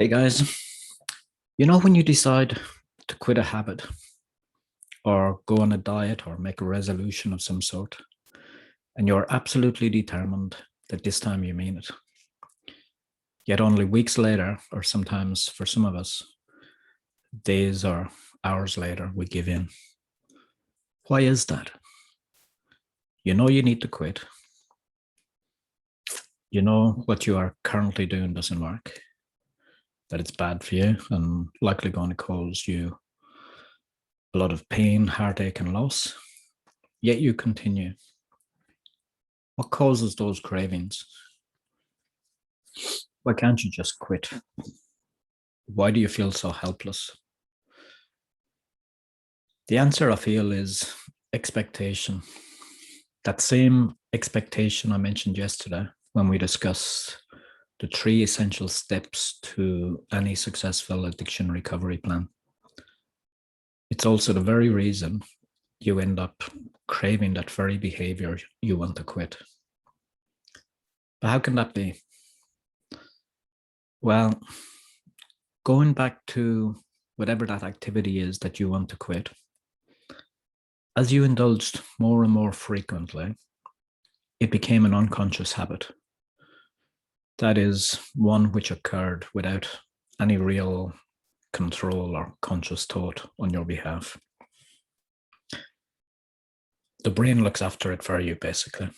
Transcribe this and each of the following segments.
Hey guys, you know when you decide to quit a habit or go on a diet or make a resolution of some sort, and you're absolutely determined that this time you mean it, yet only weeks later, or sometimes for some of us, days or hours later, we give in. Why is that? You know you need to quit. You know what you are currently doing doesn't work, that it's bad for you and likely going to cause you a lot of pain, heartache, and loss, yet you continue. What causes those cravings? Why can't you just quit? Why do you feel so helpless? The answer, I feel, is expectation. That same expectation I mentioned yesterday when we discussed the 3 essential steps to any successful addiction recovery plan. It's also the very reason you end up craving that very behavior you want to quit. But how can that be? Well, going back to whatever that activity is that you want to quit, as you indulged more and more frequently, it became an unconscious habit. That is one which occurred without any real control or conscious thought on your behalf. The brain looks after it for you, basically.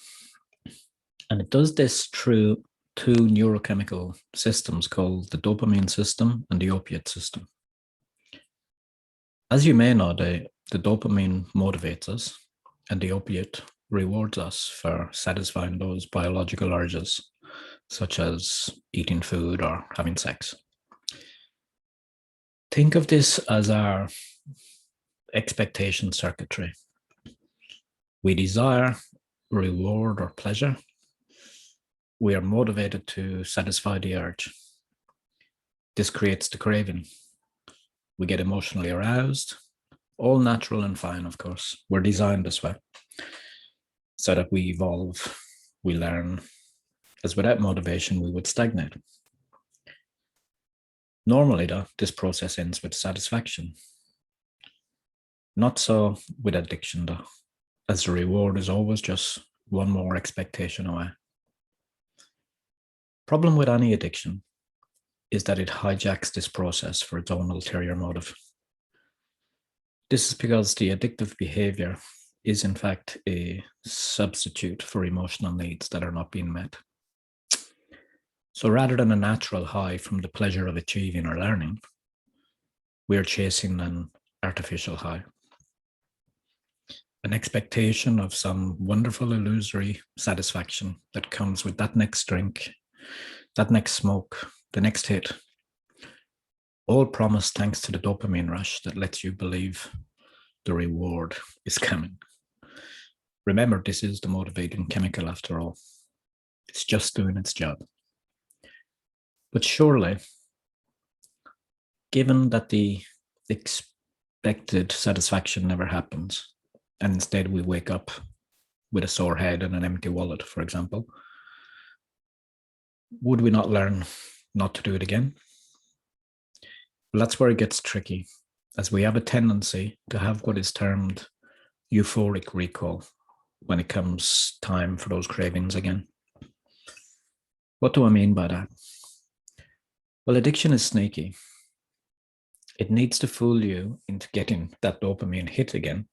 And it does this through 2 neurochemical systems called the dopamine system and the opiate system. As you may know, the dopamine motivates us, and the opiate rewards us for satisfying those biological urges, such as eating food or having sex. Think of this as our expectation circuitry. We desire reward or pleasure. We are motivated to satisfy the urge. This creates the craving. We get emotionally aroused, all natural and fine, of course. We're designed this way so that we evolve, we learn, as without motivation, we would stagnate. Normally, though, this process ends with satisfaction. Not so with addiction, though, as the reward is always just one more expectation away. Problem with any addiction is that it hijacks this process for its own ulterior motive. This is because the addictive behavior is in fact a substitute for emotional needs that are not being met. So rather than a natural high from the pleasure of achieving or learning, we are chasing an artificial high. An expectation of some wonderful illusory satisfaction that comes with that next drink, that next smoke, the next hit, all promised thanks to the dopamine rush that lets you believe the reward is coming. Remember, this is the motivating chemical after all. It's just doing its job. But surely, given that the expected satisfaction never happens, and instead we wake up with a sore head and an empty wallet, for example, would we not learn not to do it again? Well, that's where it gets tricky, as we have a tendency to have what is termed euphoric recall when it comes time for those cravings again. What do I mean by that? Well, addiction is sneaky. It needs to fool you into getting that dopamine hit again.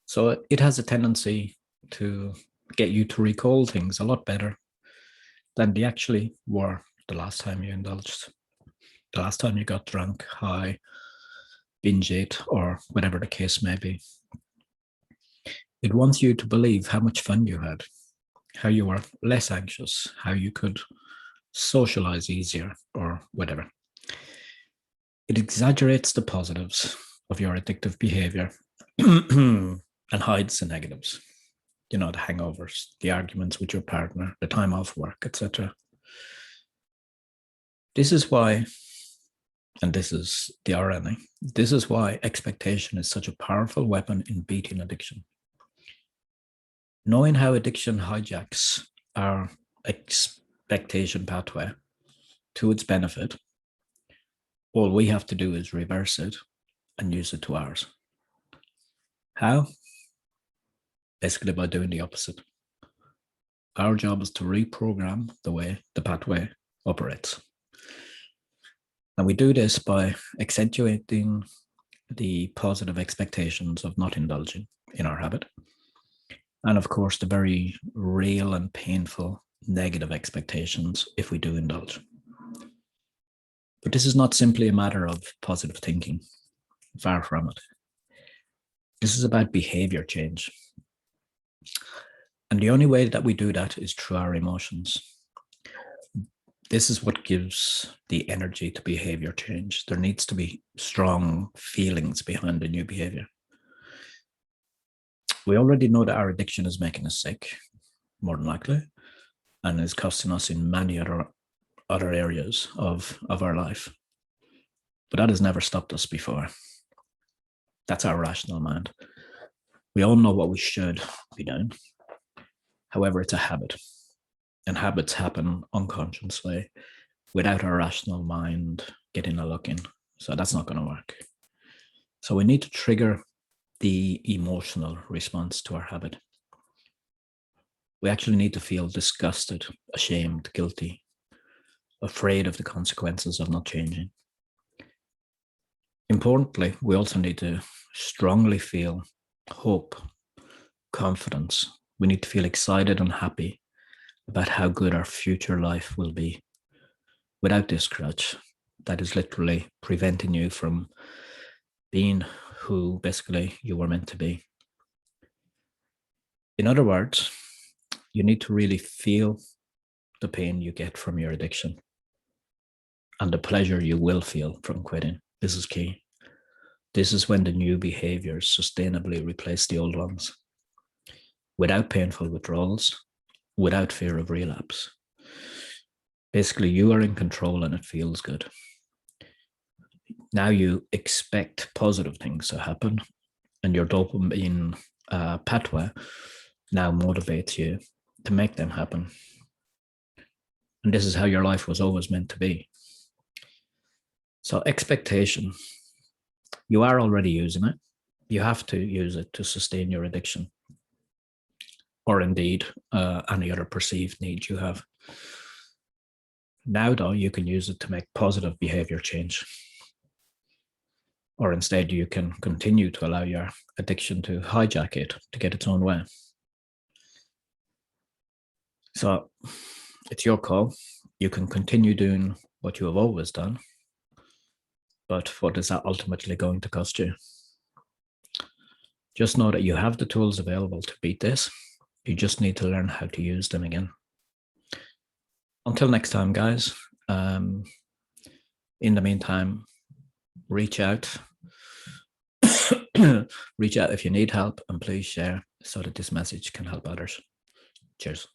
So it has a tendency to get you to recall things a lot better than they actually were the last time you indulged, the last time you got drunk, high, binge ate, or whatever the case may be. It wants you to believe how much fun you had, how you were less anxious, how you could socialize easier, or whatever. It exaggerates the positives of your addictive behavior and hides the negatives. You know, the hangovers, the arguments with your partner, the time off work, etc. This is why, and this is the irony, this is why expectation is such a powerful weapon in beating addiction. Knowing how addiction hijacks our expectation pathway to its benefit All we have to do is reverse it and use it to ours. How? Basically by doing the opposite. Our job is to reprogram the pathway operates. And we do this by accentuating the positive expectations of not indulging in our habit. And of course, the very real and painful negative expectations if we do indulge. But this is not simply a matter of positive thinking. Far from it. This is about behavior change. And the only way that we do that is through our emotions. This is what gives the energy to behavior change. There needs to be strong feelings behind the new behavior. We already know that our addiction is making us sick, more than likely, and is costing us in many other areas of our life. But that has never stopped us before. That's our rational mind. We all know what we should be doing. However, it's a habit. And habits happen unconsciously without our rational mind getting a look in. So that's not going to work. So we need to trigger the emotional response to our habit. We actually need to feel disgusted, ashamed, guilty, afraid of the consequences of not changing. Importantly, we also need to strongly feel hope, confidence. We need to feel excited and happy about how good our future life will be without this crutch that is literally preventing you from being who basically you were meant to be. In other words, you need to really feel the pain you get from your addiction and the pleasure you will feel from quitting. This is key. This is when the new behaviors sustainably replace the old ones without painful withdrawals, without fear of relapse. Basically, you are in control and it feels good. Now you expect positive things to happen, and your dopamine pathway now motivates you to make them happen. And this is how your life was always meant to be. So expectation, you are already using it. You have to use it to sustain your addiction, or indeed any other perceived needs you have. Now, though, you can use it to make positive behavior change. Or instead, you can continue to allow your addiction to hijack it to get its own way. So it's your call. You can continue doing what you have always done, but what is that ultimately going to cost you? Just know that you have the tools available to beat this. You just need to learn how to use them again. Until next time, guys. In the meantime, reach out. Reach out if you need help, and please share so that this message can help others. Cheers.